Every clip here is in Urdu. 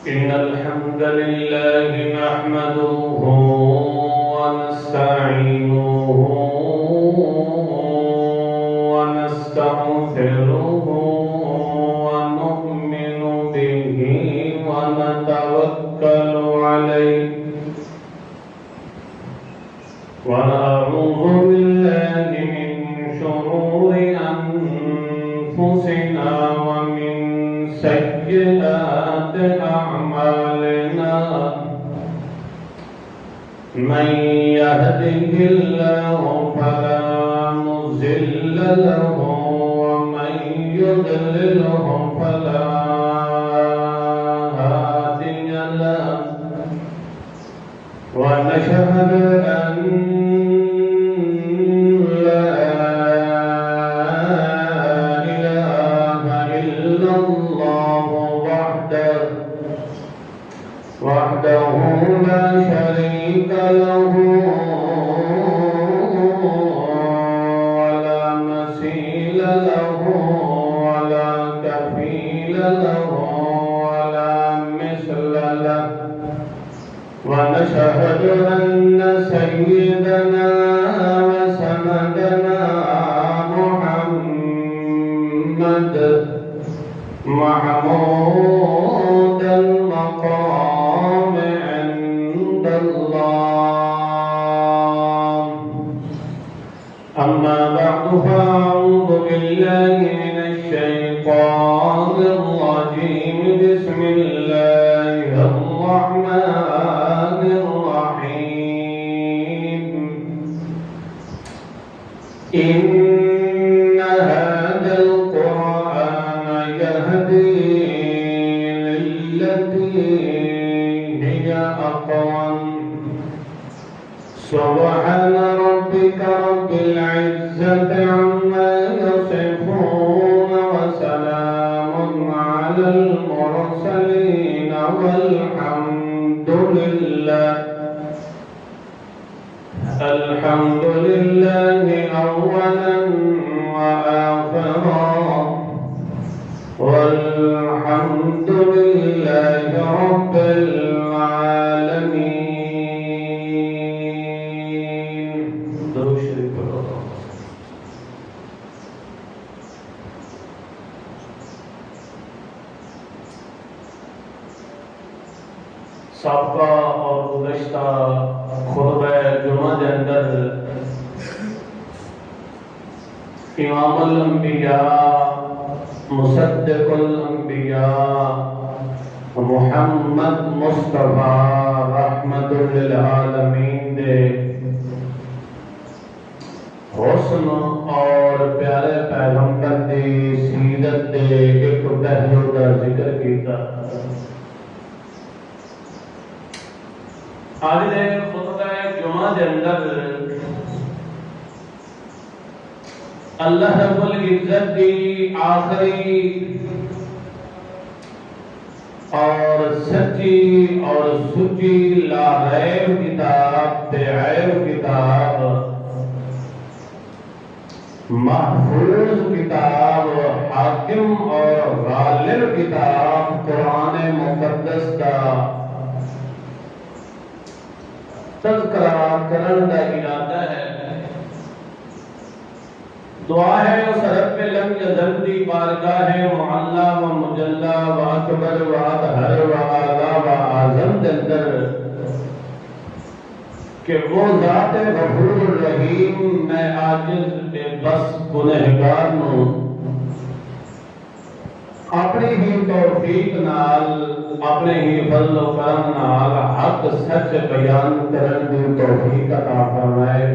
إن الحمد لله نحمده ونستعينه ونستغفره ونؤمن به ونتوكل عليه ونعوذ بالله من شرور أنفسنا ومن سيئات أعمالنا من يهده الله فلا مضل له ومن يضلله فلا هادي له ونشهد أن لا إله إلا الله وحده لا شريك له ولا مثيل له ولا كفيل له ولا مثل له ونشهد أن سيدنا وسندنا محمد محمود المقام عند الله أما بعد فأعوذ بالله من الشيطان الرجيم بسم الله الرحمن الرحيم إن هذا القرآن يهدي للتي هي أقوم سبحان ربك رب العزة عما يصفون وسلام على المرسلين والحمد لله أولا وآخرا والحمد لله رب العالمين. درود شریف پڑھو. سابقہ اور گزشتہ خطبہ جمعہ کے اندر امام الانبیاء مصدق الانبیاء محمد مصطفیٰ رحمت للعالمین دے حسن اور پیارے پیغمبر دی سیرت دے ایک پہلو کا ذکر کیتا. آج دے خطبہ جمعہ دے اندر اللہ رب العزت دی آخری اور سچی اور سچی لا ریب کتاب بے عیب کتاب محفوظ کتاب حاکم اور غالب کتاب قرآن مقدس کا تذکرہ کرن کا ارادہ ہے. دعا ہے اس رب لم یزل دی بارگاہ معلا و مجلا و اکبر و اطہر و اعلی و اعظم دے اندر کہ وہ ذات غفور رحیم میں عاجز بے بس گنہگار نوں اپنی ہی توفیق نال اپنے ہی فضل و کرم نال حق سچ بیان کرن دی توفیق عطا فرمائے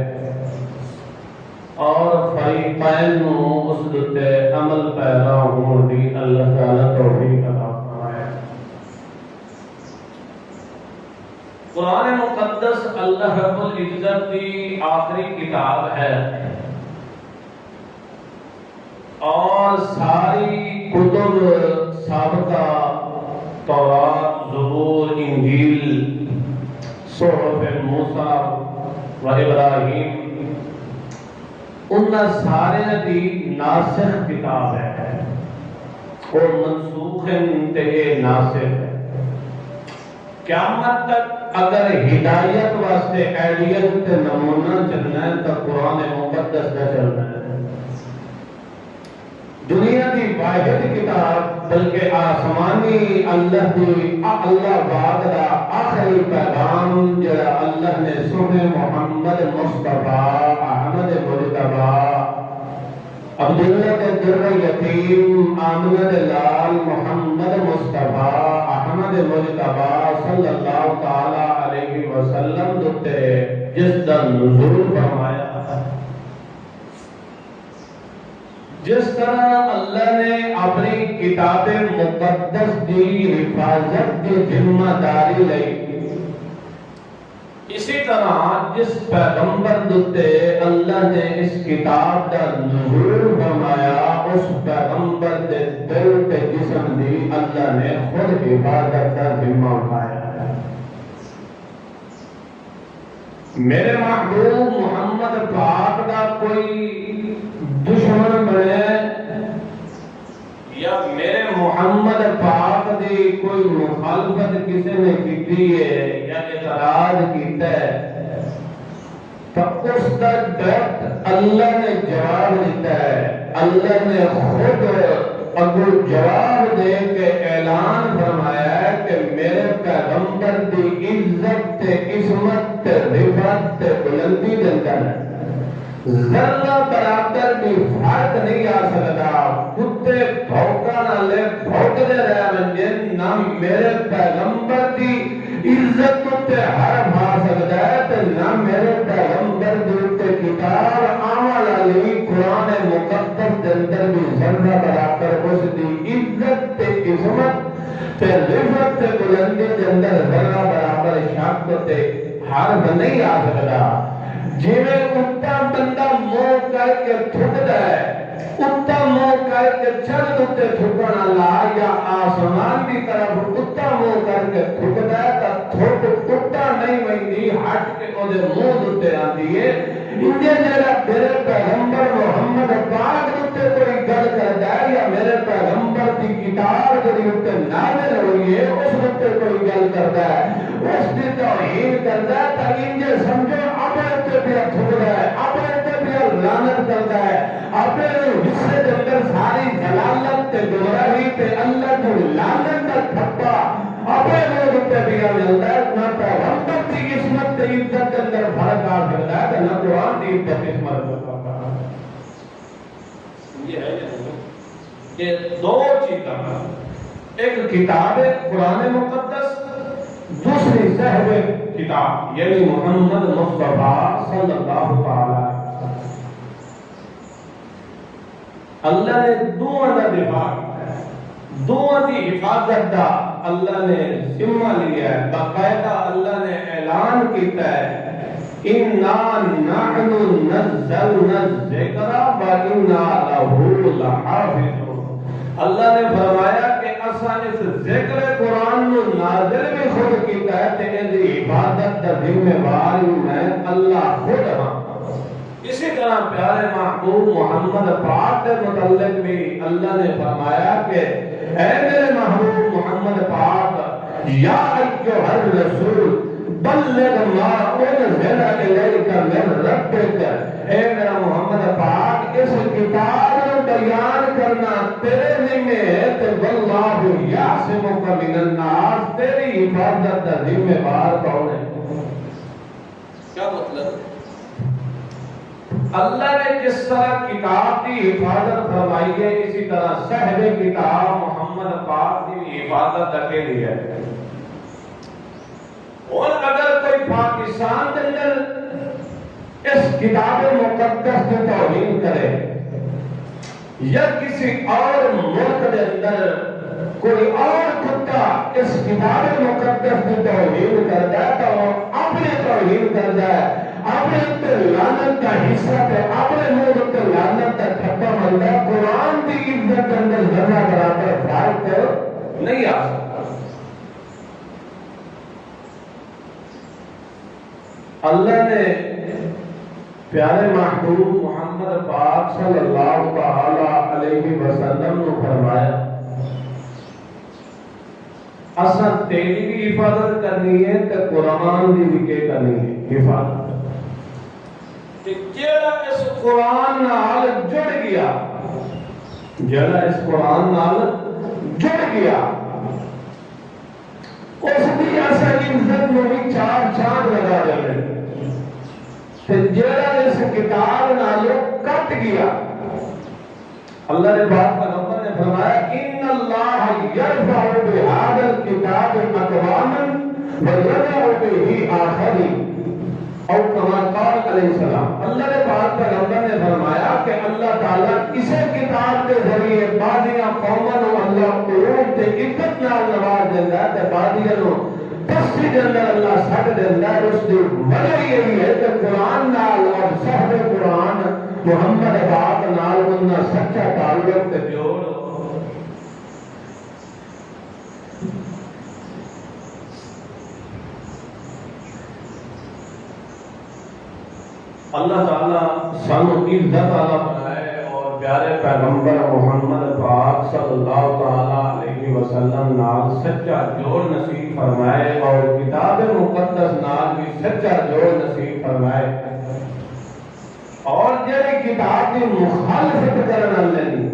اور فریقین نو اس تے عمل پیدا ہون دی اللہ تعالی توفیق عطا فرمائے. قرآن مقدس اللہ رب العزت کی آخری کتاب ہے اور ساری کتب سابقہ تورات زبور انجیل صحف موسیٰ و ابراہیم ان سارے دی ناسخ کتاب ہے اور منسوخ تے ناسخ ہے. قیامت تک اگر ہدایت واسطے ایڈیت تے نمونہ چلنا ہے تو قرآن مقدس کا چلنا ہے۔ دنیا دی واحد کتاب بلکہ آسمانی اللہ پاک دا آخری پیغام جڑا اللہ نے سونے محمد مصطفیٰ احمد مجتبیٰ عبداللہ کے در یتیم آمنہ لال محمد مصطفیٰ احمد مجتبیٰ صلی اللہ تعالی علیہ وسلم دوتے جس دا نزول فرمایا، جس طرح اللہ نے اپنی کتاب مقدس دی حفاظت کی ذمہ داری لئی، اسی طرح جس پیغمبر دوتے اللہ نے اس کتاب دا نزول فرمایا، اس پیغمبر دے دل تے جسم دی اللہ نے خود حفاظت کا ذمہ اٹھایا۔ میرے محبوب محمد پاک دا کوئی دشمن بنے یا میرے محمد پاک دی کوئی مخالفت کسی نے کی ہے یا اعتراض کیتا ہے تو اس کا ڈائریکٹ اللہ نے جواب دیتا ہے۔ اللہ نے خود اگر جواب دے کے اعلان فرمایا ہے کہ میرے پیغمبر دی عزت تے عصمت تے رفعت تے بلندی دے اندر ہے، ذرہ برابر بھی فرق نہیں آ سکتا۔ کتے بھوکا نہ لے بھوکتے رہ منجے نہ میرے پیغمبر دی عزت تے حرم آ سکتا ہے تے نہ میرے پیغمبر دی کتاب آمال علی قرآن مقدس دے اندر بھی ذرہ برابر اس دی عزت تے عظمت تے رفعت تے بلندی دے اندر ذرہ برابر شک تے حرم نہیں آ سکتا۔ جیویں اتا بندہ منہ کر کے تھکدا ہے، اتا منہ کر کے چھت تے تھکنا لا یا آسمان کی طرف اتا منہ کر کے تھکدا ہے تا تھک اتا نہیں ویندی ہٹ کے او دے منہ تے آندی ہے۔ انجے جڑا میرے پیغمبر محمد پاک تے کوئی گل کردا ہے یا میرے پیغمبر دی کتاب جڑی تے نازل ہوئی ہے اس تے کوئی گل کردا ہے، اس دی توہین کردا ہے تا انجے سمجھو اپنے تے بھی تھکدا ہے، اپنے تے بھی لعنت کردا ہے، اپنے حصے دے اندر ساری ضلالت تے گمراہی تے اللہ دی لعنت دا تھپا اپنے لوگ تے بھی ملدا ہے۔ نہ پیغمبر دی عصمت تے عزت دے اندر فرق آ سکتا ہے نہ قرآن دی عزت عصمت دے فرق آ سکتا ہے۔ یہ ہے کہ دو چیزیں، ایک کتاب ہے قرآن مقدس، دوسری صاحب کتاب یعنی محمد مصطفیٰ صلی اللہ تعالی علیہ وسلم۔ اللہ نے دونوں کا دفاع کیا ہے، دونوں کی حفاظت کا اللہ نے ذمہ لیا ہے۔ باقاعدہ اللہ نے اعلان کیتا ہے اِنَّا نَحْنُ نَزَّلْنَا الذِّكْرَ وَإِنَّا لَهُ لَحَافِظُونَ۔ اللہ نے فرمایا کہ اساں اس ذکر قرآن نو نازل بھی خود کیتا ہے تے اس دی حفاظت دا ذمہ دار میں اللہ خود ہاں۔ اسی طرح پیارے محبوب محمد پاک کے متعلق بھی اللہ نے فرمایا کہ اے میرے محبوب محمد پاک یا ایھا الرسول بلغ ما انزل الیک من ربک، اے میرا محمد پاک اس کتاب کو بیان کرنا تیرے ذمہ ہے تے واللہ یعصمک من الناس، تیری حفاظت کا ذمہ دار کون ہے؟ کیا مطلب؟ اللہ نے جس طرح کتاب کی حفاظت فرمائی ہے اسی طرح صاحب کتاب محمد پاک کی حفاظت رکھے لی ہے۔ اور اگر کوئی پاکستان کے اندر اس کتاب مقدس کی توہین کرے یا کسی اور ملک کے اندر کوئی اور کتا اس کتاب مقدس کی توہین کرتا ہے تو وہ اپنے توہین کرتا ہے، اپنے لعنت کا حصہ ہے، اپنے منہ تے لعنت کا ٹھپا ملتا ہے۔ قرآن کی عزت کے اندر ذرہ برابر فرق نہیں آ سکتا۔ اللہ نے پیارے محبوب محمد پاک صلی اللہ تعالی علیہ وسلم نے فرمایا اساں تیری بھی حفاظت کرنی ہے تے قرآن دی بھی کے کرنی ہے حفاظت تے جیڑا اس قرآن نال جڑ گیا جیڑا اس قرآن نال جڑ گیا اس دی اساں عزت نو بھی چار چاند لگا دے تے جیڑا اس کتاب نالوں کٹ گیا اللہ نے بات پیغمبر نے فرمایا ان اللہ یرفع بهذا الكتاب اقواما ويضع به آخرین او کما قال علیہ السلام اللہ نے بات پیغمبر نے فرمایا کہ اللہ تعالیٰ اسے کتاب کے ذریعے بعضیاں قوماں نو اللہ قلوب تے عزت نال نواز دیندا تے بعضیاں نو پستی دے اندر اللہ سٹ دیندا ہے اس دی وجہ یہ ہے کہ قرآن نال اور صحب قرآن محمد پاک نال انہاں سچا تعلق تے جوڑ اللہ تعالیٰ سانو عزت والا بنائے اور پیارے پیغمبر محمد پاک صلی اللہ تعالیٰ علیہ وسلم نال سچا جوڑ نصیب فرمائے اور کتاب مقدس نال بھی سچا جوڑ نصیب فرمائے اور جڑی کتاب کی مخالفت کرنا لینی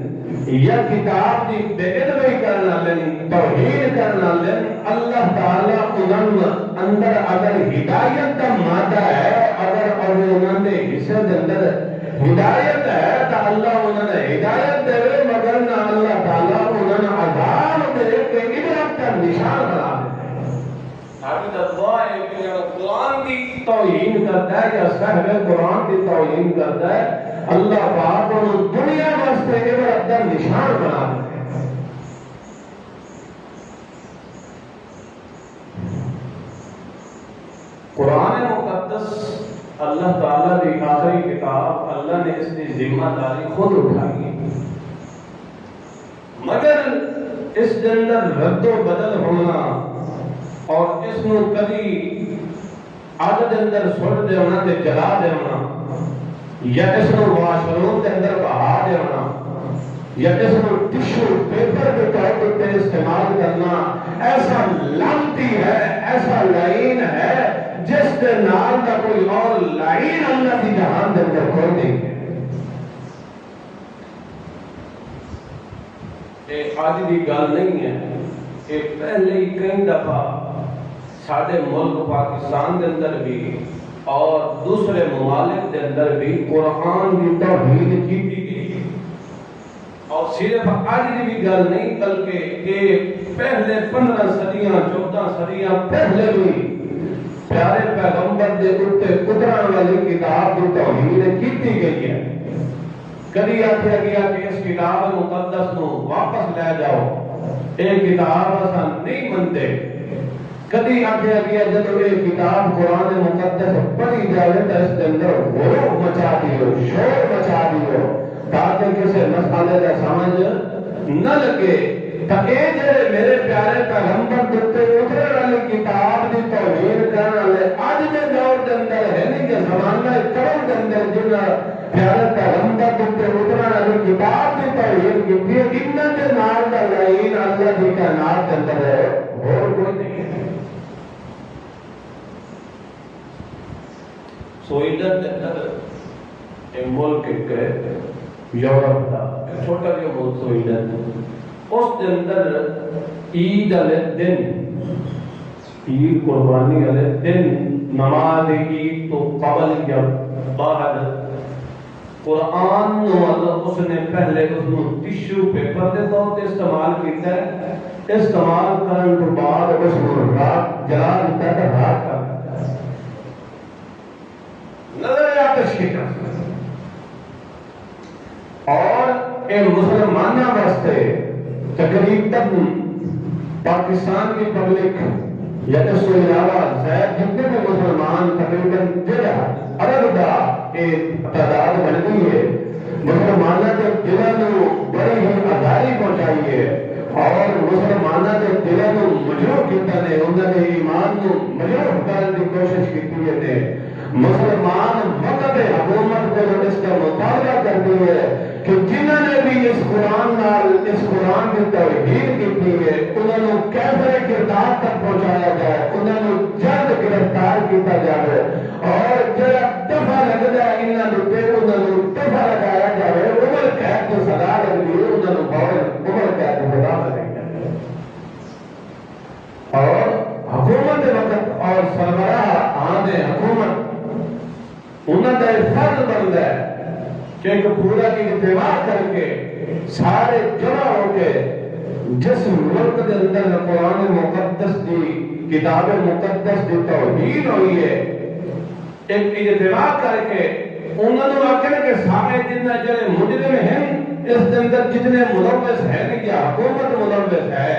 یا کتاب کی بے ادبی کرنا لینی توہین کرنا لینی اللہ تعالیٰ انہوں اندر اگر ہدایت کا مادہ ہے اگر انہوں نے حصے دے اندر ہدایت ہے تو اللہ انہوں نے ہدایت دے مگر نہ اللہ تعالیٰ انہوں نے عذاب دے کہ عبرت کا نشان بنا دے حافظ اللہ ہے کہ قرآن کی توہین کرتا ہے یا صاحب قرآن کی توہین کرتا ہے اللہ پاک انہوں دنیا واسطے عبرت کا نشان بنا دے قرآن مقدس اللہ تعالیٰ کی آخری کتاب اللہ نے اس کی ذمہ داری خود اٹھائی ہے مگر اس کے اندر رد و بدل ہونا اور اس نو کبھی آگ دے اندر سٹ دے ہونا تے جلا دے ہونا یا اس نو واشروم دے اندر بہا دے ہونا یا اس نو ٹشو پیپر کے طور پر استعمال کرنا ایسا لعنتی ہے ایسا لعین ہے جس کے نال کا کوئی اور لعین اللہ کی جہان دے اندر کوئی نہیں ہے یہ آج بھی گل نہیں ہے کہ پہلے ہی کئی دفعہ ساڑھے ملک پاکستان دے اندر بھی اور دوسرے ممالک دے اندر بھی قرآن کی توہین کی گئی اور صرف آج بھی گل نہیں بلکہ کہ پہلے 15 صدیاں 14 صدیاں پہلے بھی پیارے پیغمبر دے اٹھے اتران والی کتاب کی توہین کی گئی ہے کبھی آخیا گیا کہ اس کتاب مقدس کو واپس لے جاؤ یہ کتاب اساں نہیں منتے کبھی آخیا گیا جب یہ کتاب قرآن مقدس پڑھی جائے تو اس کے اندر غروب مچا دیو شور مچا دیو تاکہ کسی مسئلے کا سمجھ نہ لگے تاکہ جڑے میرے پیارے پیغمبر دیتے اترے والی کتاب دی توہین کرنے والے آج کے دور کے اندر ہے نہیں کہ زمانہ کرم کے اندر جن پیارے پیغمبر دیتے اترے والی کتاب دی توہین کی انہاں دے نال دا لعین اللہ دی کائنات کے اندر ہے اور کوئی نہیں ہے سویڈن کے اندر ایک ملک ہے یورپ کا چھوٹا جو ملک سویڈن اس کے اندر عید علیہ دن عید قربانی علیہ دن نماز عید تو قبل یا بعد قرآن اس نے پہلے اس نے ٹشو پیپر دے طور پر استعمال کیتا ہے استعمال کرنے کے بعد اس کو رات جلا دیتا ہے رات کا نظر آتش کی طرف اور اے مسلمانہ واسطے تقریباً پاکستان کی پبلک یا اس کے علاوہ زائد جتنے بھی مسلمان تقریباً جگہ عرب کا ایک تعداد بن گئی ہے مسلمانہ کے دلوں کو بڑی ہی آزاری پہنچائی ہے اور مسلمانہ کے دلوں کو مجروح کیتا نے انہوں نے ایمان کو مجروح کرنے کی کوشش کی ہے مسلمان وقت حکومت کو اس کا مطالبہ کرتی ہے کہ جنہوں نے بھی اس قرآن کی توہین کی ہے انہوں نے کیسے کردار اور سربراہ آنے حکومت انہوں کا فرض بنتا ہے کہ ایک پورا اجتماع کر کے سارے جمع ہو کے جس ملک کے اندر قرآن مقدس کی کتاب مقدس کی توہین ہوئی ہے ایک اجتماع کر کے انہوں نے آخر کہ سارے جتنے جڑے مجرم ہیں اس کے اندر جتنے ملوث ہیں یا حکومت ملوث ہے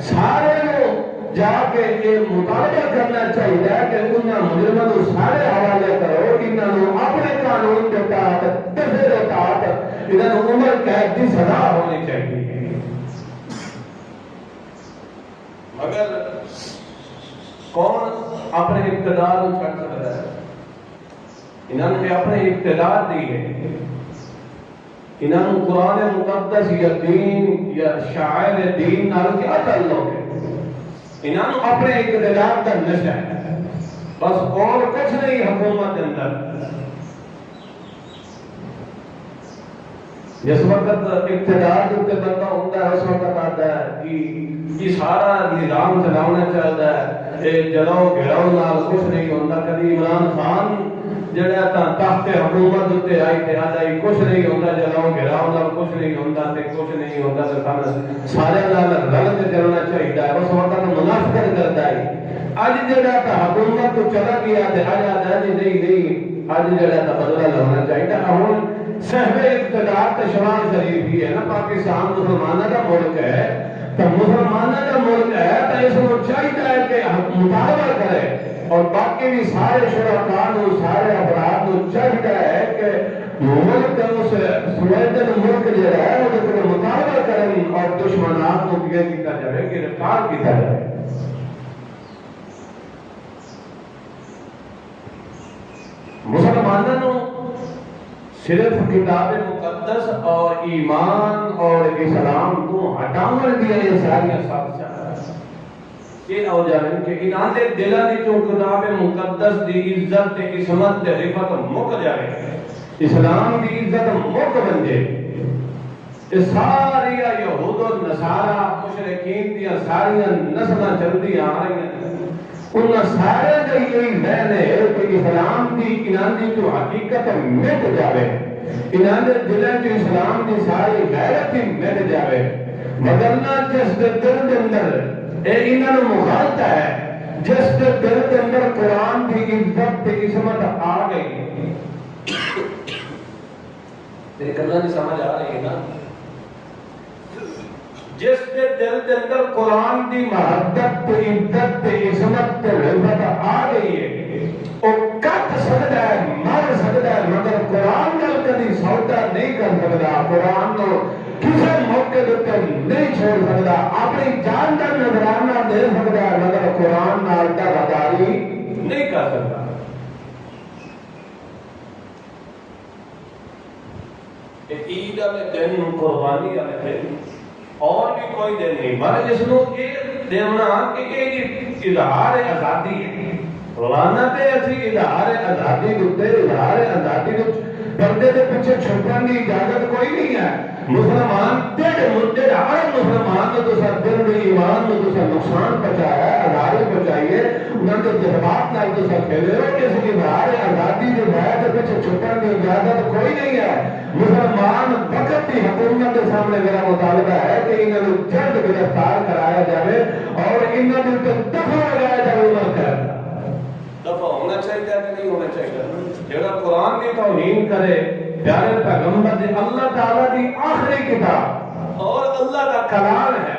سارے کو جا کے یہ مطالبہ کرنا چاہیے کہ انہوں مجرموں کو سارے حوالے کرو انہوں اپنے قانون کے تحت دفعے کے تحت انہوں عمر قید کی سزا ہونی چاہیے مگر کون اپنے اقتدار کو چھڑ سکتا ہے انہوں نے اپنے اقتدار دی ہے انہوں نے قرآن مقدس یا دین یا شاعر دین نال کیا تعلق ہے انہوں نے اپنے اقتدار کا نشہ ہے بس اور کچھ نہیں حکومت اندر جس وقت اقتدار کے بندہ ہوتا ہے اس وقت آتا ہے کہ یہ سارا نظام چلانا چاہتا ہے جلاؤ گھیراؤ نال کچھ نہیں ہوتا کبھی عمران خان جڑا تخت حکومت اتنے آئی تھے آج آئی کچھ نہیں ہوتا جلاؤ گھیراؤ نال کچھ نہیں ہوتا تے کچھ نہیں ہوتا تو سن سارے نال رل کے چلنا چاہیے اس وقت منافقت کرتا ہے اج جڑا حکومت تو چلا گیا تے آج آتا ہے نہیں اج جڑا بدلہ لینا چاہیے ہوں صاحب اقتدار شمال شریف ہی ہے نا پاکستان مسلمانوں کا ملک ہے تو مسلمانوں کا ملک ہے تو اس کو چاہیے کہ مطالبہ کرے اور باقی بھی سارے شرکاء سارے افراد کو چاہیے ہے کہ ملک اس سویدن ملک جو ہے وہ مطالبہ کریں اور دشمنات کو کیا جائے گرفتار کیا جائے مسلمانوں صرف کتاب مقدس اور ایمان اور اسلام کو ہٹاؤں دیا یہ ساری سازشاں یہ ہو جائے کہ انہاں دے دلاں دی جو کتاب مقدس دی عزت تے عصمت تے رفعت مک جائے اسلام دی عزت مک بن جائے یہ ساری یہود و نصارا مشرکین دی ساری نسلاں چلدی آ رہی ہیں ان سارے جو یہی ذہن ہے کہ اسلام دی انہاں دی جو حقیقت مٹ جاوے انہاں دے دلوں چ اسلام دی ساری غیرت مٹ جاوے بدلنا جس دے دل دے اندر اے انہاں نوں مخالفت ہے جس دے دل دے اندر قرآن دی عزت تے عصمت آ گئی میری گلاں دی سمجھ آ رہی ہے نا جس کے دل کے اندر قرآن کی محبت عزت عصمت رفعت آ گئی ہے وہ کٹ سکتا ہے مر سکتا ہے مگر قرآن نال کبھی سودا نہیں کر سکتا قرآن کو کسی موقع پر نہیں چھوڑ سکتا اپنی جان کا نذرانہ دے سکتا ہے مگر قرآن نال وفاداری نہیں کر سکتا عید والے دن قربانی والے دن اور بھی کوئی دن نہیں بلکہ جس کو یہ دینا کہ یہ اظہار آزادی ہے روزانہ تے اسی اظہار آزادی دے اظہار آزادی دے پردے دے پیچھے چھپن کی اجازت کوئی نہیں ہے مسلمان تیرے مدے ہر مسلمان نے تو سر دل میں ایمان میں تو سر نقصان پہنچایا ہے آزادی پہنچائیے انہوں نے جذبات نال تو سر کھیلے ہو کہ اس اظہار آزادی جو ہے تو پیچھے چھپن کی اجازت کوئی نہیں ہے مسلمان وقت کی حکومت کے سامنے میرا مطالبہ ہے کہ انہوں نے جلد گرفتار کرایا جائے اور انہوں نے دفع لگایا جائے عمر قید دفع ہونا چاہیے کہ نہیں ہونا چاہیے جڑا قرآن کی توہین کرے پیارے پیغمبر دے اللہ تعالیٰ دی آخری کتاب اور اللہ کا کلام ہے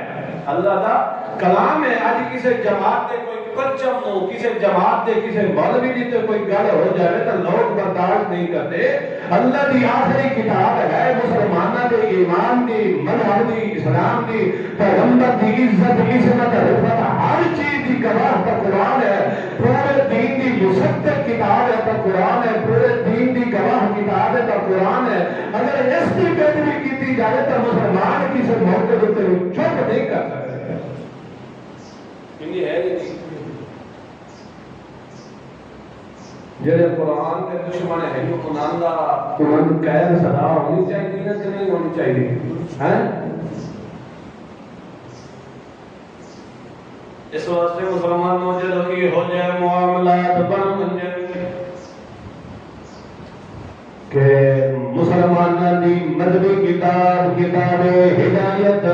اللہ کا کلام ہے آج کسی جماعت دے کوئی پرچم ہو کسی جماعت دے کسی مولوی دی تے کوئی گل ہو جائے تو لوگ برداشت نہیں کرتے اللہ دی آخری کتاب ہے مسلمانوں دے ایمان دی مذہب دی اسلام دی پیغمبر دی عزت عصمت رفعت ہر چیز دی گواہ کا قرآن ہے پورے دین دی مصدق کتاب ہے تو قرآن ہے پورے دین دی گواہ کتاب ہے تو قرآن ہے اگر اس کی پیروی کی جائے تو مسلمان کسی موقع پر چپ نہیں کر سکتے ہے جڑے قرآن کے دشمن ہیں انہاں دا قرآن قید سزا ہونی چاہیے نہ کہ نہیں ہونی چاہیے ہیں اس واسطے مسلمانوں جدو یہ ہو جائے معاملات بن منجن کہ مسلمانوں دی مذہبی کتاب کتاب ہدایت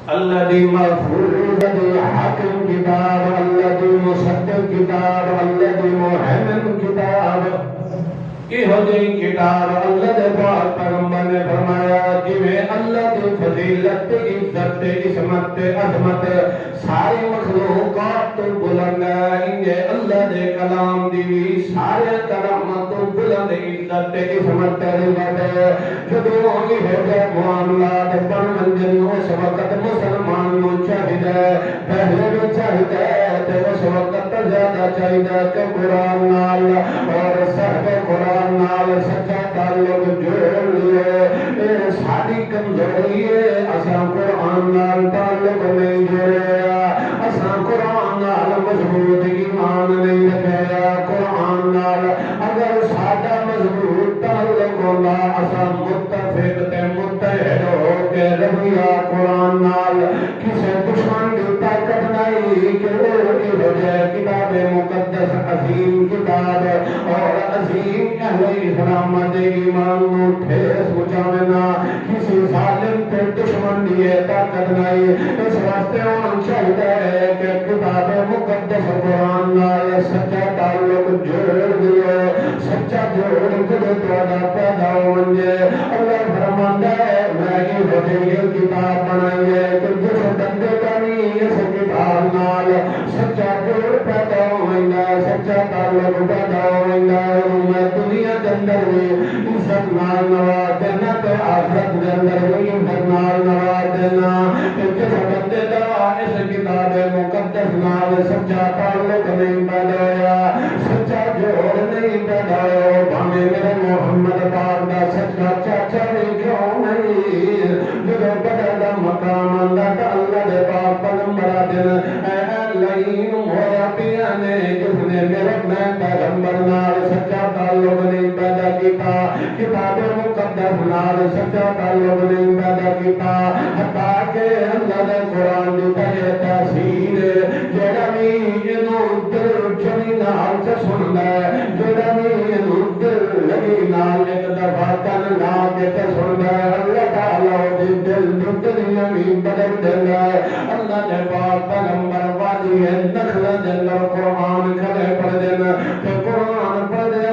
اللہ دی محفوظ دی حاکم کتاب اللہ دی مصدق کتاب اللہ دی محمد کتاب یہ ہو جائے کتاب اللہ دے پاک پیغمبر نے فرمایا جویں اللہ دی فضیلت عزت عصمت عظمت ساری مخلوقات تو بلند ہے اللہ دے کلام دی سارے کلامات تو بلند عزت عصمت عظمت جدوں یہ ہو جائے معاملات بن منجن اس وقت مسلمان نو چاہیے پہلے بھی چاہیے تے اس وقت زیادہ چاہیے کہ قرآن نال اور صحب قرآن نال سچا تعلق جوڑ لیے ساری کمزوری ہے اساں قرآن نال تعلق نہیں جوڑیا اساں قرآن نال مضبوط ایمان نہیں رکھیا قرآن نال اگر ساڈا مضبوط تعلق ہونا اساں متفق تے متحد ہو کے رویہ قرآن نال کسے دشمن دی طاقت نہیں کہ وہ ہو جائے کتاب مقدس عظیم کتاب اور عظیم اہل اسلام دے ایمان نو ٹھیس پہنچاونا کسی ظالم تے دشمن دی طاقت نہیں اس واسطے ہون چاہیے کہ کتاب مقدس قرآن نال سچا تعلق جوڑ دیو سچا جوڑ کے تہاڈا پیدا ہونجے اللہ فرماندا ہے میں یہ وجہ کتاب بنائی ہے کہ جس بندے کا نہیں اس کتاب نال سچا جوڑ پیدا ہوئندا سچا تعلق پیدا ہوئندا میں دنیا کے اندر بھی عزت نال نواز دینا تے آخرت کے اندر بھی عزت نال نواز دینا جس بندے کا اس کتاب مقدس نال سچا تعلق نہیں پیدا ہویا سچا جوڑ نہیں پیدا ہوا بھاویں میرے محمد پاک دا سچا چاچا بھی کیوں نہیں جدوں بدل دا مقام آندا تے اللہ دے پاک پیغمبر دن لئیم ہویا پیا نے جس نے میرے میں پیغمبر نال سچا تعلق نہیں پیدا کیتا کتاب مقدس نال سچا تعلق نہیں پیدا کیتا حتیٰ کہ اللہ دے قرآن دی تاثیر جڑا بھی اینوں دل چنی نال تے سندا ہے جڑا بھی اینوں دل لگی نال ایک دفعہ کن لا کے تے سندا ہے اللہ تعالی دے دل دنیا میں بدل دیندا ہے اللہ دے پاک پیغمبر وادی نخل دے اندر قرآن کھڑے پڑھ دینا تے قرآن پڑھدے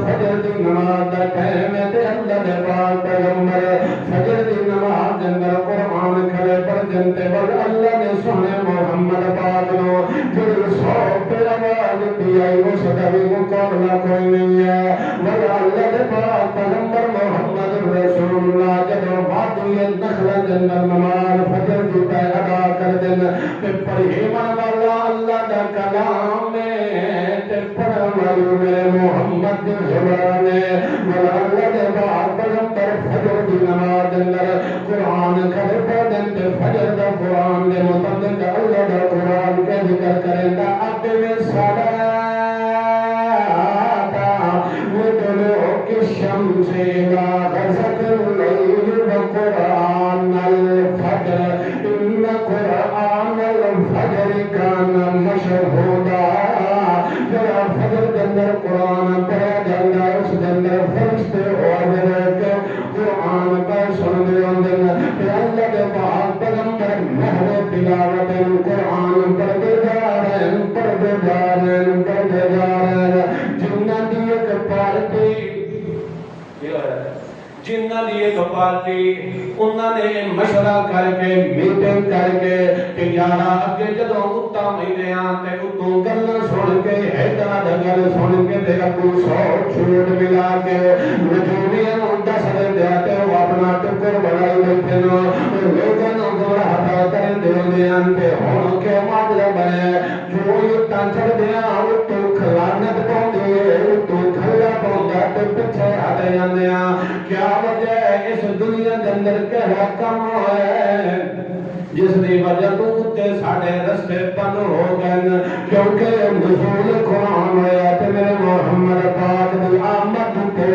فجر دی نماز دا ٹائم ہے تے اللہ دے پاک پیغمبر فجر دی نماز دے اندر قرآن کھڑے پڑھ دے بل اللہ نے سونے محمد پاک نو جڑی سو پہ آواز دی آئی اس دا بھی مقابلہ کوئی نہیں ہے بل اللہ دے پاک پیغمبر محمد رسول اللہ جدو وادی نخل دے اندر نماز فجر دی پہ ادا کر دینا تے پڑھی من والا اللہ دا کلام ہے تے پڑھ والی میرے محمد دی زبان ہے بل اللہ دے پاک پیغمبر فجر دی نماز دے اندر قرآن کھڑے پڑھ دے فجر دا قرآن دے مطابق اللہ دا قرآن کا ذکر کرے دا اقم الصلاۃ وطلوع الشمس إلى غسق الليل وقرآن الفجر إن قرآن الفجر كان مشهودا جڑا فجر کے اندر قرآن پڑھا جاتا ہے اس کے اندر فرشتے حاضر کے قرآن کا سنتے ہوندے تے اللہ کے پاک پیغمبر محو تلاوت قرآن پڑھتے جا رہے جنہاں دی ایک پارٹی جنہاں دی ایک پارٹی انہاں نے مشورہ کر کے میٹنگ کر کے کہ یارا اگے جدوں اُتا مہینے تے اتوں گلاں سن کے ہیڈا گل سن کے تے اگوں 100 چھوٹ ملا کے وجودیاں نوں دس دے تے او اپنا ٹکر بنائی بیٹھے نو لوگاں نوں گمراہ کر دے تے ہن کے معاملہ بنے جو اُتا چڑھ دیا او تو خلانت پاؤندی ہے او تو کھلا پاوندا تے پیچھے ہٹ جاندے کیا وجہ ہے اس دنیا کے اندر کہڑا کام ہے جس دی وجہ تو تے ساڈے رستے بند ہو گئے کیونکہ نزول قرآن ہویا تے میرے محمد پاک دی آمد تے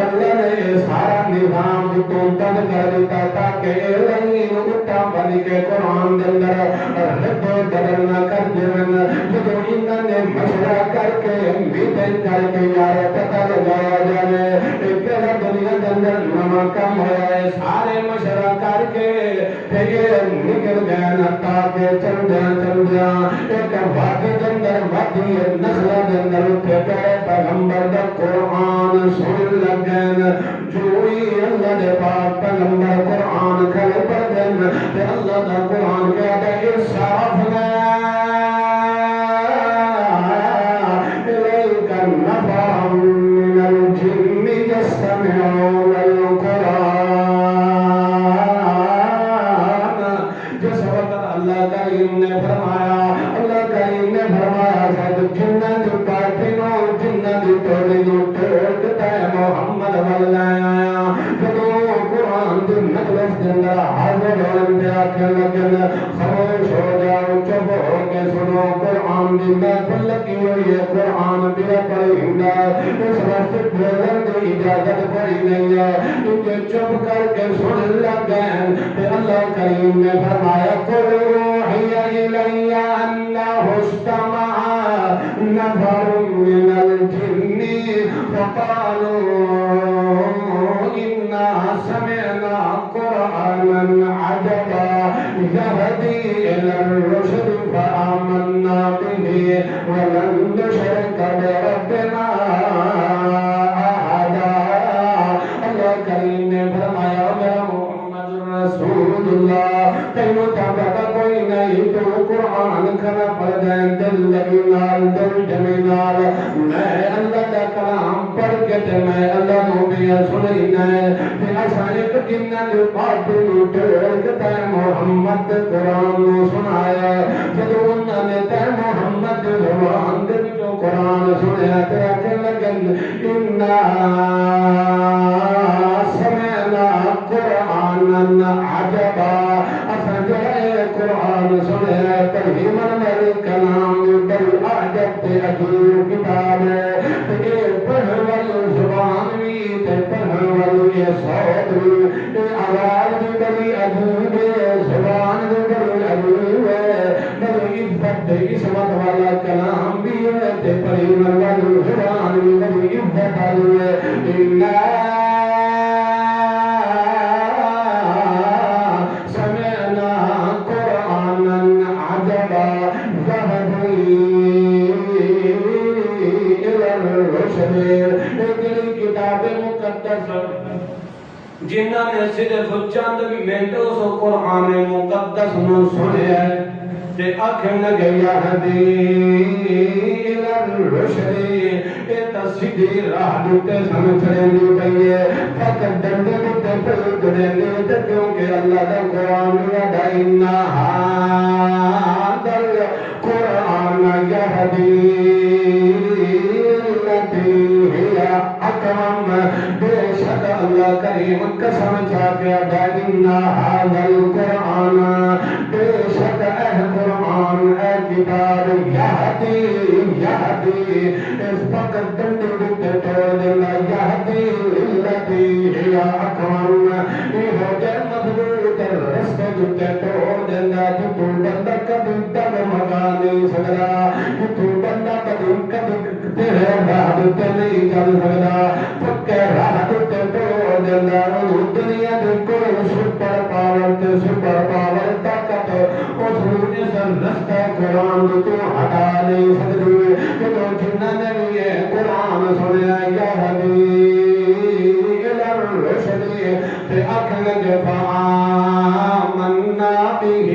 اللہ نے سارا نظام تو تن کر دیتا تاکہ لائن اٹھا بن کے کے قرآن دے اندر رد و بدل نہ کر دیون جب انہاں نے مشورہ کر کے میٹنگ کر کے یار پتہ لگایا جائے کہ دنیا دے اندر نواں کام ہوا ہے سارے مشورہ کر کے یہ نکل گئے نتا کے چل دیا ایک وادی دے اندر وادی نسل دے اندر اٹھے گئے پیغمبر دا قرآن سن لگن جوئی اللہ دے پاک پیغمبر قرآن کھل پڑھن تے اللہ دا قرآن کہتا ہے انصافنا الیک نفر من الجن یستمعون القرآن جس وقت اللہ کریم نے فرمایا جنت باطنوں جنت توڑنوں ٹوٹتا ہے محمد واللہ جدو قرآن دی مجلس دے اندر حاضر ہونے پہ آکھیں لگن خاموش ہو جاؤ چپ ہو کے سنو قرآن دی محفل لگی ہوئی ہے قرآن بلا پڑھی ہندا اس وقت بولن دی اجازت پڑھی نہیں ہے کیونکہ چپ کر کے سن لگن تے اللہ کریم نے فرمایا قل اوحی الی انہ استمع نفر من الجن فقالوا إنا سمعنا قرآنا عجبا يهدي إلى الرشد فآمنا به ولن نشرك بربنا أحدا اللہ کریم نے فرمایا میرا محمد رسول اللہ تینوں تابعہ کوئی نہیں تو قرآن کھنا پڑھ جائیں دل لگی نال دل جمی نال میں اللہ کا کلام پڑھ کے تے میں اللہ نو بھی سنی نے تے اساں ایک جنہ دے پاک نو ٹھہر تے محمد قرآن نو سنایا جدوں انہاں نے تے محمد زبان دے وچوں قرآن سنیا تے آکھن لگن انا سمعنا قرآنا عجبا اساں جے قرآن سنیا پڑھی من میرے کلام بل عجب تے عجیب کتاب ہے تے پڑھ والی زبان بھی تے پڑھ والی صوت بھی آواز بھی بڑی عجیب ہے زبان بھی بڑی عجیب ہے بڑی عزت عصمت والا کلام بھی ہے تے پڑھی والی زبان بھی بڑی عزت والی ہے جنہاں نے صرف چند منٹ اس قرآن مقدس نو سنیا تے آکھن لگے یہدی الی الرشد اے تسیدھی راہ تے سمجھنے دی پئی ہے فقط ڈنڈے تے پڑھنے تے کیونکہ اللہ دا قرآن دا انہا دل قرآن یہدی اکرم بے شک اللہ کریم قسم چاہتے دائنا هذا القرآن بے شک قرآن کتاب یہدی اس فقط دنڈی بکتے توڑ دینا یہدی اللتی ہی اکرم یہ ہو جائے مضبوط رستے بکتے توڑ دینا جتو بندہ کبھی تب مگا نہیں سکتا جتو بندہ کبھی تیرے راہ تے نہیں چل سکتا پکے راہ تے توڑ دینا دنیا دی کوئی سپر پاور طاقت اس اس رستہ قرآن تو ہٹا نہیں سکتی کہ جنہاں نے بھی قرآن سنیا یہدی الی الرشد تے آکھن لگے فآمنا به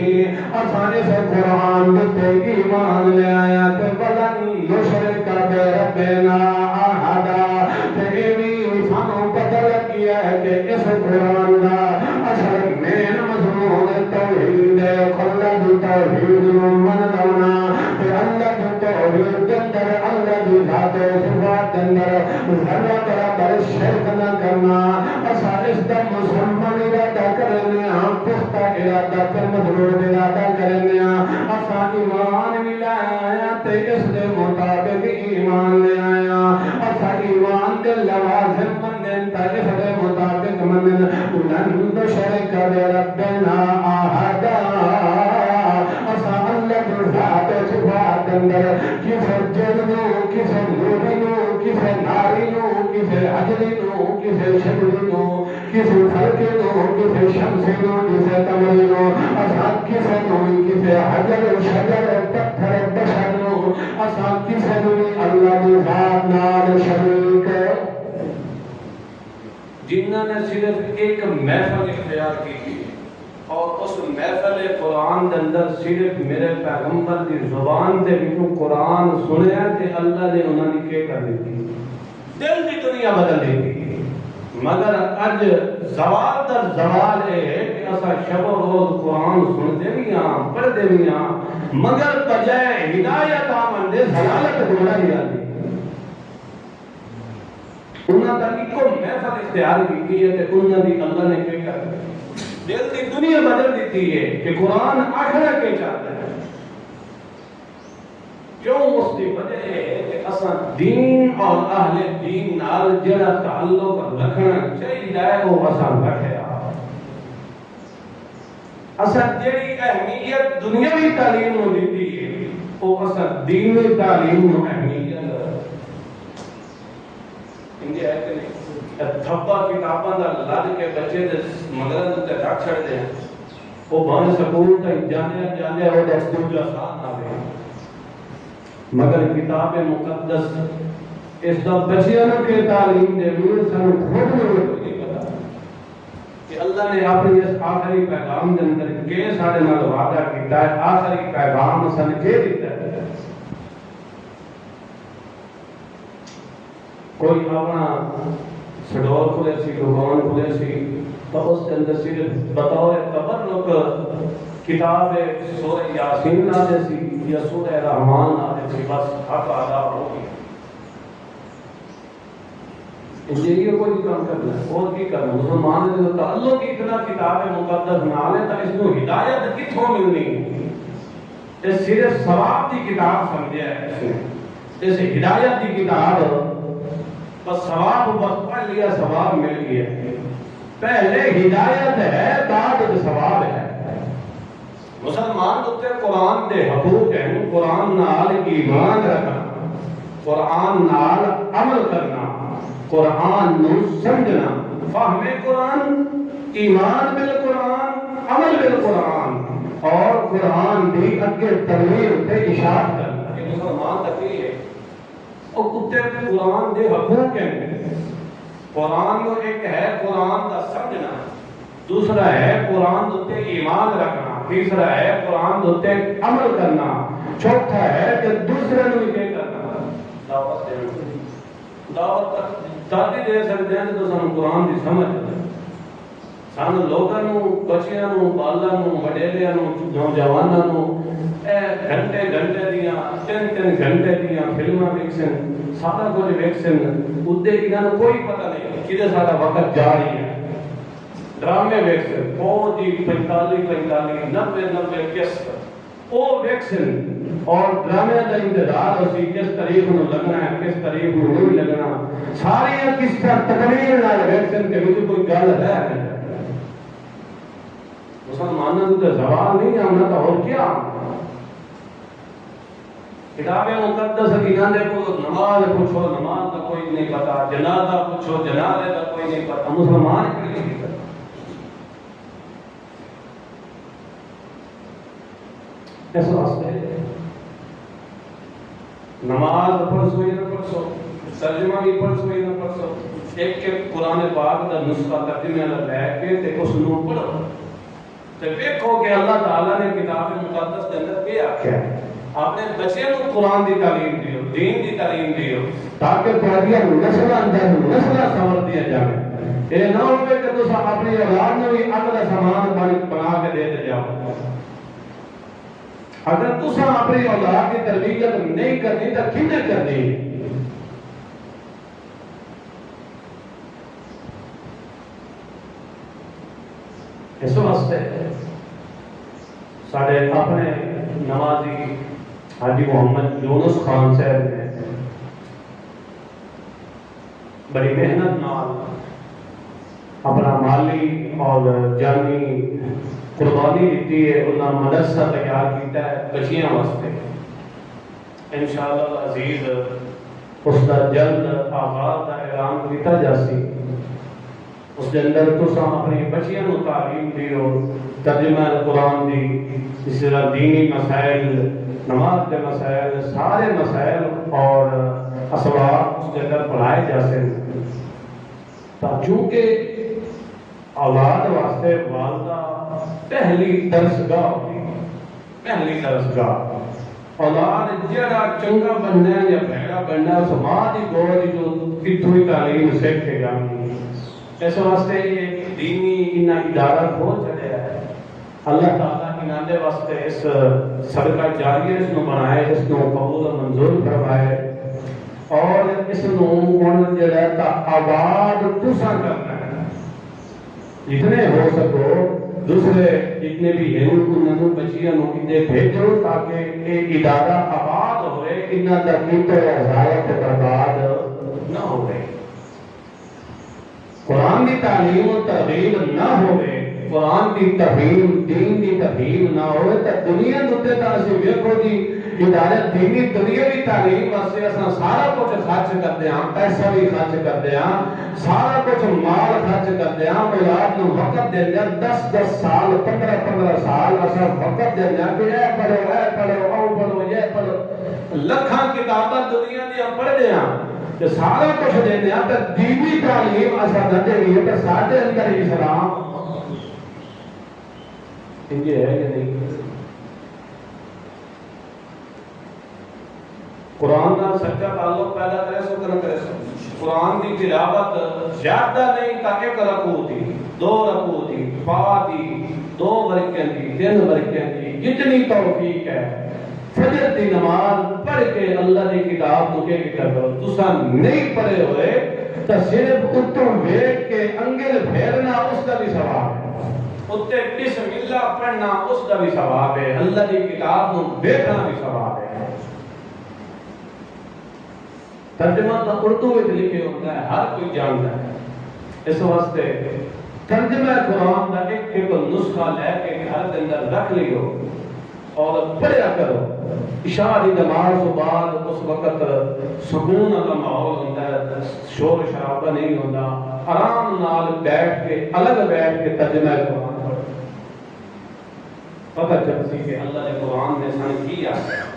اساں سے قرآن تے ایمان لے آیا تے ولن نشرک بربنا احدا تے بھی سانوں پتہ لگیا ہے کہ اس قرآن دا اصل مین مضمون توحید ہے خلد توحید من دونا تے اللہ کی توحید کے اندر اللہ کی ذات و صفات کے اندر ذرہ برابر شرک نہ کرنا اساں اس دا مسلمان ارادہ کرنے ہاں پختہ ارادہ کر مضبوط ارادہ کرنے ہاں اساں ایمان ملایا تے اس دے مطابق ایمان لے آیا اساں ایمان دے لوازم مندن تا اس دے مطابق مندن لن نشرک بربنا احدا کے اندر کسے جن نو، کسے نوری نو، کسے ناری نو، کسے اجلی نو، کسے شملی نو، کسے فلکی نو، کسے شمسی نو، کسے قمری نو، اساں کسے نو، کسے حجر شجر پتھر بشر نو، اساں کسے نو اللہ دی ذات نال شریک جنہاں نے صرف ایک محفل اختیار کی اور اس محفل قرآن دے اندر صرف میرے پیغمبر دی زبان دے وچوں قرآن سنیا تے اللہ نے انہاں نے کیا کر دیتی دل دی دنیا بدل دیتی مگر اج زوال در زوال ہے کہ اسا شب و روز قرآن سنتے بھی ہاں پڑھتے بھی ہاں مگر بجائے ہدایت آمن دے ضلالت گمراہی آتی انہاں تک کو محفل اختیار کی ہے کہ انہاں دی اللہ نے کیا کر دل دی دنیا بدل دیتی ہے کہ قرآن آخر کے چاہتا ہے کیوں اس کی وجہ ہے کہ اساں دین اور اہل دین نال جڑا تعلق رکھنا چاہیے وہ اساں رکھیا اساں جڑی اہمیت دنیاوی تعلیم نوں دیتی ہے وہ اساں دینی تعلیم نوں اہمیت انجے ہے کہ نہیں تھپا کتاباں دا لد کے بچے دے مگر تے رکھ چھڑ دے وہ بان سکول تے جانے او دا دوجا ساتھ نہ دے مگر کتاب مقدس اس دا بچیاں کے تعلیم دے لیے سانو خود نہیں پتا کہ اللہ نے اپنی اس آخری پیغام دے اندر کہ ساڈے نال وعدہ کیتا ہے آخری پیغام سن کے دیتا ہے کوئی اپنا سڈور کھلے سی دکان کھلے سی تو اس کے اندر صرف بطور تبرک کتاب سورہ یاسین نازل سی یا سورہ رحمان نازل سی بس حق ادا ہو گیا یہ کوئی کام کرنا ہے اور کی کرنا مسلمان نے تعلق اتنا کتاب مقدس نال ہے تو اس کو ہدایت کتھوں ملنی یہ صرف ثواب کی کتاب سمجھا ہے اس ہدایت کی کتاب بس ثواب بس پڑھ لیا ثواب مل گیا پہلے ہدایت ہے بعد ثواب ہے مسلمان تے قرآن دے حقوق ہیں قرآن نال ایمان رکھنا قرآن نال عمل کرنا قرآن نو سمجھنا فہم قرآن ایمان بالقرآن عمل بالقرآن اور قرآن دی اگے ترغیب تے اشارت کرنا یہ مسلمان تقریر ہے اور کتے قرآن دے حقوق ہیں قرآن کو ایک ہے قرآن دا سمجھنا دوسرا ہے قرآن دوتے ایمان رکھنا تیسرا ہے قرآن دوتے عمل کرنا چوتھا ہے کہ دوسرے نو یہ کرنا دعوت دینا دعوت دادی دے سکتے ہیں تو سانو قرآن دی سمجھ سانو لوگاں نو بچیاں نو بالاں نو وڈیلیاں نو نوجواناں نو گھنٹے گھنٹے دیاں تین گھنٹے دیاں فلماں ویکھسن سارا کچھ ویکھسن اودے انہاں کوئی پتہ نہیں کدے سارا وقت جا رہی ہے ڈرامے ویکھسن بہت ہی 45 90 قسط او ویکھسن اور ڈرامے کا انتظار اسی کس تاریخ نو لگنا ہے کس تاریخ نو نہیں لگنا ساری کس طرح تقریر نال ویکھسن کہ وچ کوئی گل ہے مسلمانوں کو تو زوال نہیں آنا تو اور کیا کتاب مقدس انہاں دے کو نماز پوچھو نماز کا کوئی نہیں پتا جنازہ پوچھو جنازے کا کوئی نہیں پتا مسلمان کے لیے نہیں پتا اس واسطے نماز پڑھو یا نہ پڑھو ترجمہ بھی پڑھو یا نہ پڑھو ایک قرآن پاک کا نسخہ ترجمے والا لے کے تے اس نو پڑھو تے دیکھو کہ اللہ تعالی نے کتاب مقدس کے اندر کیا آکھیا ہے اپنے بچے کو قرآن دی تعلیم دیو دین دی تعلیم دیو تاکہ تہاڈیاں نسلاں اندر نسلاں سنور دیا جاوے اے نہ ہوے کہ تساں اپنی اولاد نوں بھی اگلا سامان بنا کے دے جاؤ اگر تساں اپنی اولاد کی تربیت نہیں کرنی تو کنے کرنی اس واسطے سارے اپنے نمازی حاجی محمد یونس خان صاحب نے بڑی محنت نال اپنا مالی اور جانی قربانی دیتی ہے انہاں مدرسہ تیار کیتا ہے بچیاں واسطے انشاءاللہ العزیز اس کا جلد آغاز کا اعلان کیتا جاسی. اس کے اندر تساں اپنی بچیاں نو تعلیم دیو ترجمہ قرآن دی، اس طرح دینی مسائل، نماز کے مسائل، سارے مسائل اور اسباب اس کے اندر پڑھائے جاسے. چونکہ اولاد واسطے والدہ پہلی درسگاہ ہوتی، پہلی درسگاہ. اولاد جڑا چنگا بننا ہے یا بھڑا بننا ہے اس ماں دی گود جو کتوں ہی تعلیم سیکھ کے جانی. اس واسطے یہ دینی انہاں ادارہ کھول چڑھیا ہے. اللہ تعالیٰ انہاں دے واسطے اس صدقہ جاریہ اس نو بنائے، اس نو قبول و منظور فرمائے اور اس نو ہن جڑا تا آباد تساں کرنا ہے. جتنے ہو سکو دوسرے جتنے بھی ہیں انہوں بچیاں نو ادھے بھیجو تاکہ یہ ادارہ آباد ہوئے، انہاں دا کیتے ضائع برباد نہ ہوئے. قرآن کی تعلیم و ترغیب نہ ہوئے، قرآن کی تفہیم، دین کی تفہیم نہ ہوئے تو دنیا دوتے تاسی ویکھو جی ادارے دینی دنیاوی تعلیم واسطے اساں سارا کچھ خرچ کرتے ہیں، پیسہ بھی خرچ کرتے ہیں، سارا کچھ مال خرچ کرتے ہیں، اولاد نو وقت دے دیں 10 سال 15 سال اساں وقت دے دیں کہ اے پڑھو او پڑھو یہ پڑھو، لکھاں کتاباں دنیا دی ہم پڑھتے ہیں کہ سارا کچھ دے دیں تو دینی تعلیم اساں نہ دے گی تو سارے اندر اسلام انجے ہے کہ نہیں. قرآن کا سچا تعلق پیدا کرے سو کرنا کرے سو. قرآن کی تلاوت زیادہ نہیں تاکہ ایک رکوع دی، 2 رکوع دی، فا دی، 2 برکیں دی، 3 برکیں دی، جتنی توفیق ہے. فجر دی نماز پڑھ کے اللہ دی کتاب کو کہ کرو. تساں نہیں پڑھے ہوئے تو صرف اتوں ویکھ کے انگل پھیرنا اس کا بھی ثواب ہے، اتے بسم اللہ پڑھنا اس کا بھی ثواب ہے، اللہ دی کتاب کو دیکھنا بھی ثواب ہے. ترجمہ تو اردو میں لکھے ہوتا ہے، ہر کوئی جانتا ہے. اس واسطے ترجمہ قرآن کا ایک نسخہ لے کے گھر کے اندر رکھ لیو اور پڑھیا کرو. عشاء کی نماز کے بعد اس وقت سکون کا ماحول ہوتا ہے، شور شرابہ نہیں ہوتا، آرام نال بیٹھ کے الگ بیٹھ کے ترجمہ قرآن پڑھو. پتہ چلسی کہ اللہ نے قرآن نے سن کی آتا ہے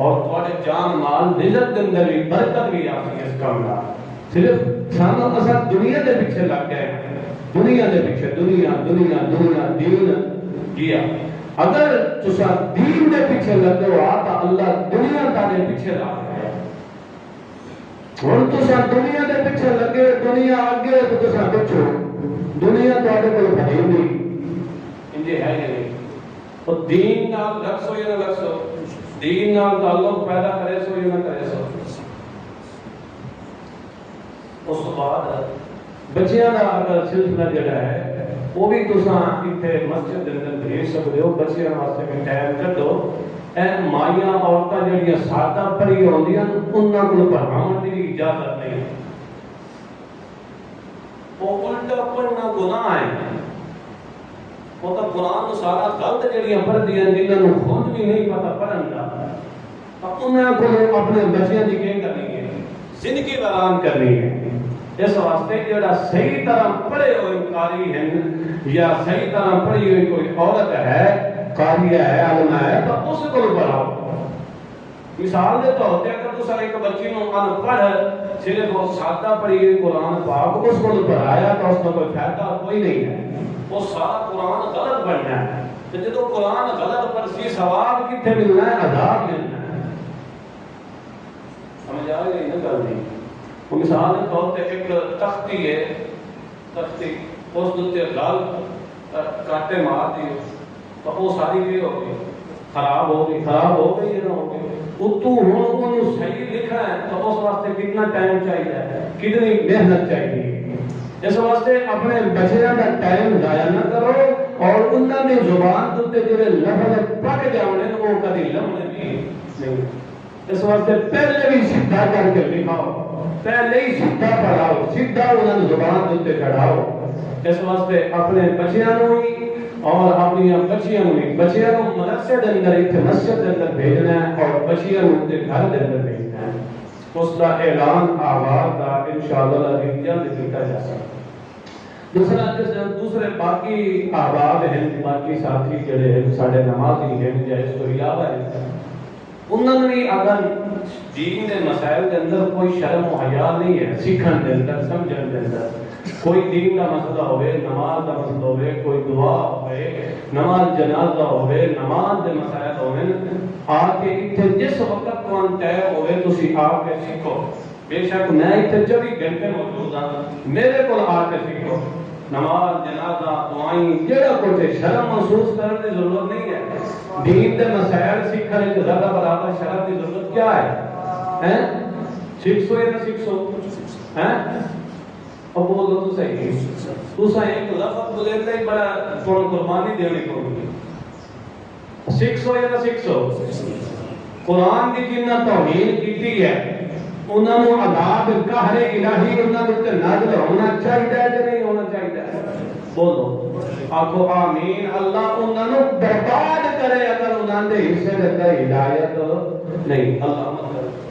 اور تھوڑے جان مال رزق کے اندر بھی برکت بھی آتی ہے. اس کام کا صرف سانو اساں دنیا دے پیچھے لگ گئے، دنیا دے پیچھے، دنیا دنیا دنیا دین کیا. اگر تساں دین دے پیچھے لگے ہو تو اللہ دنیا تاڑے پیچھے لا گیا. ہن تساں دنیا دے پیچھے لگے، دنیا آگے تو تساں پچھو، دنیا تواڈے کول ہے نہیں. انجے ہے کہ نہیں. تو دین نال رکھو یا نہ رکھو، دین نال تعلق پیدا کرے سو یا نہ کرے سو. اس بعد بچیاں دا اگر سلسلہ جڑا ہے وہ بھی تساں ایتھے مسجد دے اندر بھیج سکدے ہو. بچیاں واسطے بھی ٹائم کڈو. اے مائیاں عورتاں جڑیاں سادہ پڑھی ہوندیاں انہاں کول پڑھاون دی اجازت نہیں. وہ الٹا پڑھنا گناہ ہے. وہ تو قرآن سارا غلط جڑیاں پڑھدی ہیں جنہاں نوں خود بھی نہیں پتہ پڑھن دا، انہاں کو اپنے بچیاں دی کیا کرنی ہے، زندگی ویران کرنی ہے. اس واسطے جڑا صحیح طرح پڑھے ہوئے قاری ہیں یا صحیح طرح پڑھی ہوئی کوئی عورت ہے، قاریہ ہے، عالمہ ہے، تو اس کو پڑھاؤ. مثال دے طور تے اگر تساں ایک بچی نوں ان پڑھ صرف وہ سادہ پڑھی ہوئی قرآن پاک اس کو پڑھایا تو اس کا کوئی فائدہ کوئی نہیں ہے. وہ سارا قرآن غلط بننا ہے. تو جدو قرآن غلط پڑھسی ثواب کتنے ملنا ہے؟ عذاب ملنا ہے. سمجھ آ گئی نا گل نہیں. مثال کے طور پہ ایک تختی ہے، تختی اس دے لال کاٹے مار دیے تو وہ ساری بھی ہو گئی، خراب ہو گئی. خراب ہو گئی یا نہ ہو گئی، اتو ہوں صحیح لکھنا ہے تو اس واسطے کتنا ٹائم چاہیے، کتنی محنت چاہیے. اس واسطے اپنے بچیاں کا ٹائم ضائع نہ کرو اور انہوں نے زبان تے جڑے لفظ پک جانے وہ کبھی لمنے بھی نہیں. اس واسطے پہلے بھی سیدھا کر کے لکھاؤ، پہلے ہی سیدھا پڑھاؤ، سیدھا انہوں نے زبان تے چڑھاؤ. اس واسطے اپنے بچیاں نوں ہی اور اپنی بچیاں نوں ہی، بچیاں نوں مدرسے دے اندر ایتھے مسجد دے اندر بھیجنا ہے اور مشیہ نوتے گھر دے اندر بھیجنا ہے، اس کا اعلان آواز کا انشاءاللہ العزیز جلد کیتا جا سکتا۔ دوسرے باقی احباب ہیں، باقی ساتھی جڑے ہیں ساڈے نمازی ہیں یا اس کو علاوہ ہیں، انہوں نے اگر دین دے مسائل کے اندر کوئی شرم و حیا نہیں ہے سیکھن دے اندر سمجھن دے اندر، کوئی دین کا مسئلہ ہوئے، نماز کا مسئلہ ہوئے، کوئی دعا ہوئے، نماز جنازہ ہوئے، نماز دے مسائل ہوئے، آ کے اتنے جس وقت کو طے ہوئے تسی آ کے سیکھو۔ بے شک میں اتنے 24 گھنٹے موجود ہاں، میرے کو آ کے سیکھو۔ نماز جنازہ دعائیں جڑا کچھ شرم محسوس کرنے کی ضرورت نہیں ہے، دین دے مسائل سیکھنے کی زیادہ برابر شرم کی ضرورت کیا ہے؟ سیکھو یا نہ سیکھو؟ اب بولو تو صحیح، تو ایک لفظ بولے ہی بڑا قربانی دینی پڑے، سیکھو یا نہ سیکھو؟ قرآن کی جنہ توہین کیتی ہے انہوں نے عذاب قہر الہی انہوں نے نازل ہونا چاہیے کہ نہیں ہونا چاہیے؟ بولو آکھو آمین۔ اللہ انہوں نے برباد کرے اگر انہوں نے حصے دیتا ہدایت نہیں، اللہ مطلب